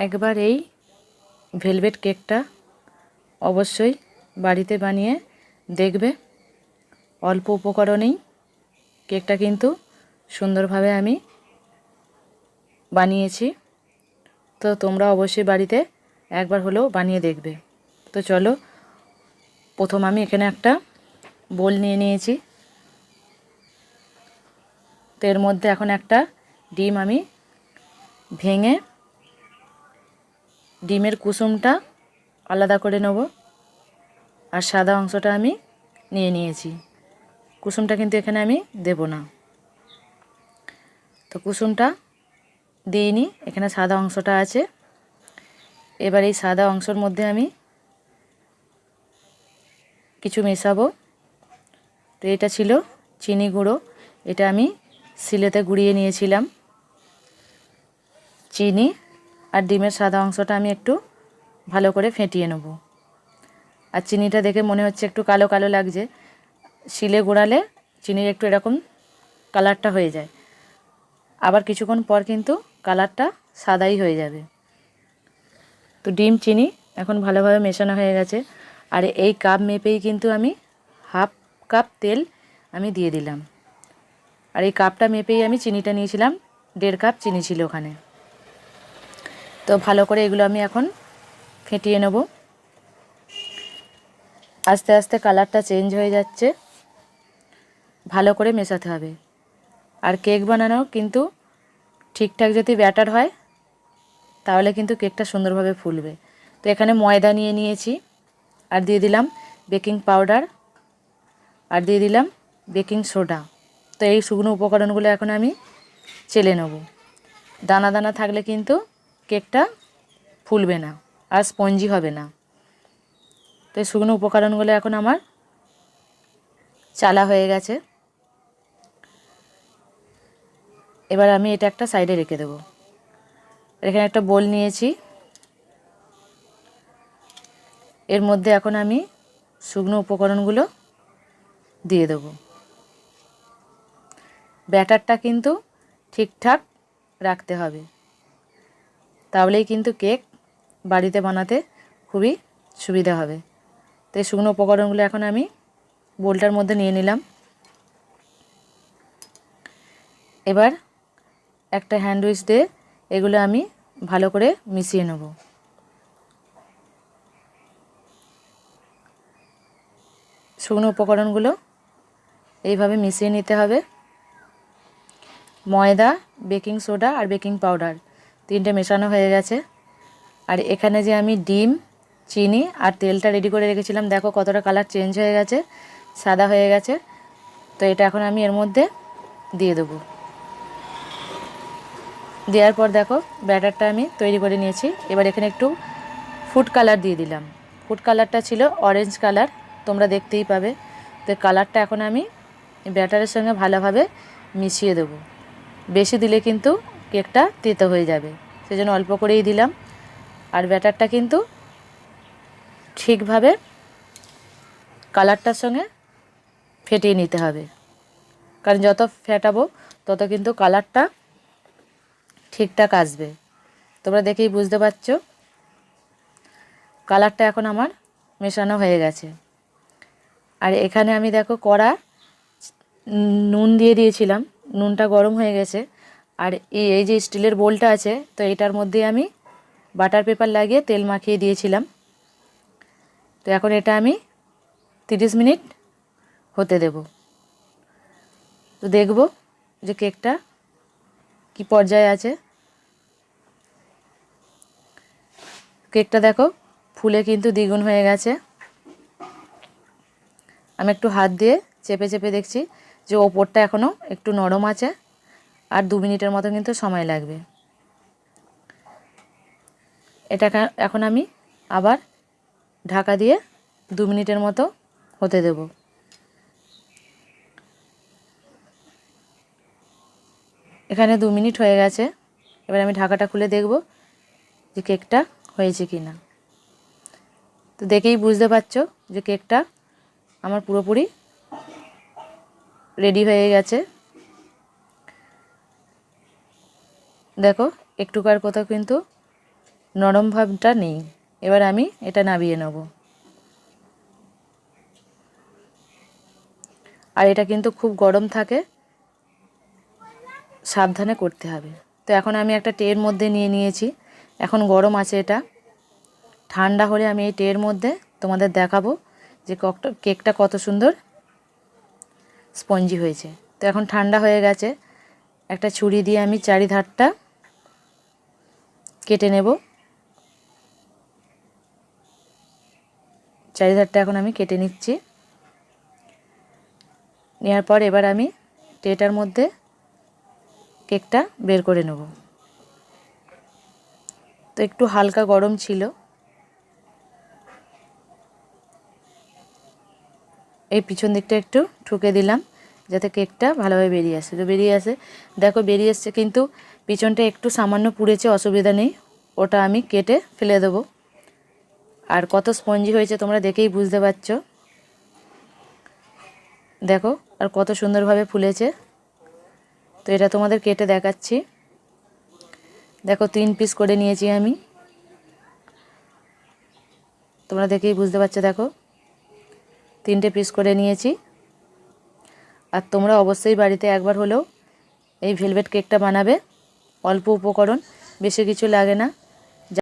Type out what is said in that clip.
একবার এই ভেলভেট কেকটা অবশ্যই বাড়িতে বানিয়ে দেখবে। অল্প উপকরণেই কেকটা কিন্তু সুন্দরভাবে আমি বানিয়েছি। তো তোমরা অবশ্যই বাড়িতে একবার হলেও বানিয়ে দেখবে। তো চলো, প্রথম আমি এখানে একটা বোল নিয়ে নিয়েছি। তো এর মধ্যে এখন একটা ডিম আমি ভেঙে ডিমের কুসুমটা আলাদা করে নেব, আর সাদা অংশটা আমি নিয়ে নিয়েছি। কুসুমটা কিন্তু এখানে আমি দেব না। তো কুসুমটা দিইনি, এখানে সাদা অংশটা আছে। এবার এই সাদা অংশের মধ্যে আমি কিছু মেশাবো। তো এটা ছিল চিনি গুঁড়ো, এটা আমি শিলেতে গুঁড়িয়ে নিয়েছিলাম। চিনি আর ডিমের সাদা অংশটা আমি একটু ভালো করে ফেটিয়ে নেব। আর চিনিটা দেখে মনে হচ্ছে একটু কালো কালো লাগছে, শিলে গুঁড়ালে চিনির একটু এরকম কালারটা হয়ে যায়, আবার কিছুক্ষণ পর কিন্তু কালারটা সাদাই হয়ে যাবে। তো ডিম চিনি এখন ভালোভাবে মেশানো হয়ে গেছে। আর এই কাপ মেপেই কিন্তু আমি হাফ কাপ তেল আমি দিয়ে দিলাম। আর এই কাপটা মেপেই আমি চিনিটা নিয়েছিলাম, 1.5 কাপ চিনি ছিল ওখানে। তো ভালো করে এগুলো আমি এখন ফেটিয়ে নেব। আস্তে আস্তে কালারটা চেঞ্জ হয়ে যাচ্ছে, ভালো করে মেশাতে হবে। আর কেক বানানো কিন্তু ঠিকঠাক যদি ব্যাটার হয় তাহলে কিন্তু কেকটা সুন্দরভাবে ফুলবে। তো এখানে ময়দা নিয়ে নিয়েছি, আর দিয়ে দিলাম বেকিং পাউডার, আর দিয়ে দিলাম বেকিং সোডা। তো এই শুকনো উপকরণগুলো এখন আমি চেলে নেব। দানা দানা থাকলে কিন্তু কেকটা ফুলবে না আর স্পঞ্জি হবে না। তো এই শুকনো উপকরণগুলো এখন আমার চালা হয়ে গেছে। এবার আমি এটা একটা সাইডে রেখে দেবো। এখানে একটা বোল নিয়েছি, এর মধ্যে এখন আমি শুকনো উপকরণগুলো দিয়ে দেবো। ব্যাটারটা কিন্তু ঠিকঠাক রাখতে হবে, তাহলেই কিন্তু কেক বাড়িতে বানাতে খুবই সুবিধা হবে। তো এই শুকনো উপকরণগুলো এখন আমি বোলটার মধ্যে নিয়ে নিলাম। এবার একটা হ্যান্ড উইচ দিয়ে এগুলো আমি ভালো করে মিশিয়ে নেব। শুকনো উপকরণগুলো এইভাবে মিশিয়ে নিতে হবে। ময়দা, বেকিং সোডা আর বেকিং পাউডার 3টে মেশানো হয়ে গেছে। আর এখানে যে আমি ডিম, চিনি আর তেলটা রেডি করে রেখেছিলাম, দেখো কতটা কালার চেঞ্জ হয়ে গেছে, সাদা হয়ে গেছে। তো এটা এখন আমি এর মধ্যে দিয়ে দেবো। দেওয়ার পর দেখো ব্যাটারটা আমি তৈরি করে নিয়েছি। এবার এখানে একটু ফুড কালার দিয়ে দিলাম। ফুড কালারটা ছিল অরেঞ্জ কালার, তোমরা দেখতেই পাবে। তো কালারটা এখন আমি ব্যাটারের সঙ্গে ভালোভাবে মিশিয়ে দেবো। বেশি দিলে কিন্তু কেকটা তেতো হয়ে যাবে, সেজন্য অল্প করেই দিলাম। আর ব্যাটারটা কিন্তু ঠিকভাবে কালারটার সঙ্গে ফেটিয়ে নিতে হবে, কারণ যত ফেটাবো তত কিন্তু কালারটা ঠিকঠাক আসবে। তোমরা দেখেই বুঝতে পারছো কালারটা এখন আমার মেশানো হয়ে গেছে। আর এখানে আমি দেখো কড়া নুন দিয়ে দিয়েছিলাম, নুনটা গরম হয়ে গেছে। আর এই যে স্টিলের বোলটা আছে, তো এটার মধ্যে আমি বাটার পেপার লাগিয়ে তেল মাখিয়ে দিয়েছিলাম। তো এখন এটা আমি 30 মিনিট হতে দেব। তো দেখব যে কেকটা কি পর্যায়ে আছে। কেকটা দেখো ফুলে কিন্তু দ্বিগুণ হয়ে গেছে। আমি একটু হাত দিয়ে চেপে চেপে দেখছি যে ওপরটা এখনও একটু নরম আছে, আর 2 মিনিটের মতো কিন্তু সময় লাগবে। এটা এখন আমি আবার ঢাকা দিয়ে 2 মিনিটের মতো হতে দেব। এখানে 2 মিনিট হয়ে গেছে। এবার আমি ঢাকাটা খুলে দেখব যে কেকটা হয়েছে কি না। তো দেখেই বুঝতে পারছো যে কেকটা আমার পুরোপুরি রেডি হয়ে গেছে। দেখো একটুকার কোথাও কিন্তু নরম ভাবটা নেই। এবার আমি এটা নামিয়ে নেব। আর এটা কিন্তু খুব গরম থাকে, সাবধানে করতে হবে। তো এখন আমি একটা ট্রের মধ্যে নিয়ে নিয়েছি। এখন গরম আছে এটা, ঠান্ডা হলে আমি এই ট্রের মধ্যে তোমাদের দেখাবো যে কেকটা কত সুন্দর স্পঞ্জি হয়েছে। তো এখন ঠান্ডা হয়ে গেছে, একটা ছুরি দিয়ে আমি চারিধারটা কেটে নেব। চারিধারটা এখন আমি কেটে নিচ্ছি। নেওয়ার পর এবার আমি ট্রেটার মধ্যে কেকটা বের করে নেব। তো একটু হালকা গরম ছিল, এই পিছন দিকটা একটু ঠুকে দিলাম যাতে কেকটা ভালোভাবে বেরিয়ে আসে। তো বেরিয়ে আসে, দেখো বেরিয়ে এসছে, কিন্তু পিছনটা একটু সামান্য পুড়েছে, অসুবিধা নেই, ওটা আমি কেটে ফেলে দেবো। আর কত স্পঞ্জি হয়েছে তোমরা দেখেই বুঝতে পারছো। দেখো আর কত সুন্দরভাবে ফুলেছে। তো এটা তোমাদের কেটে দেখাচ্ছি। দেখো 3 পিস করে নিয়েছি আমি, তোমরা দেখেই বুঝতে পারছো। দেখো 3টে পিস করে নিয়েছি। আর তোমরা অবশ্যই বাড়িতে একবার হলেও এই ভেলভেট কেকটা বানাবে। অল্প উপকরণ, বেশি কিছু লাগে না।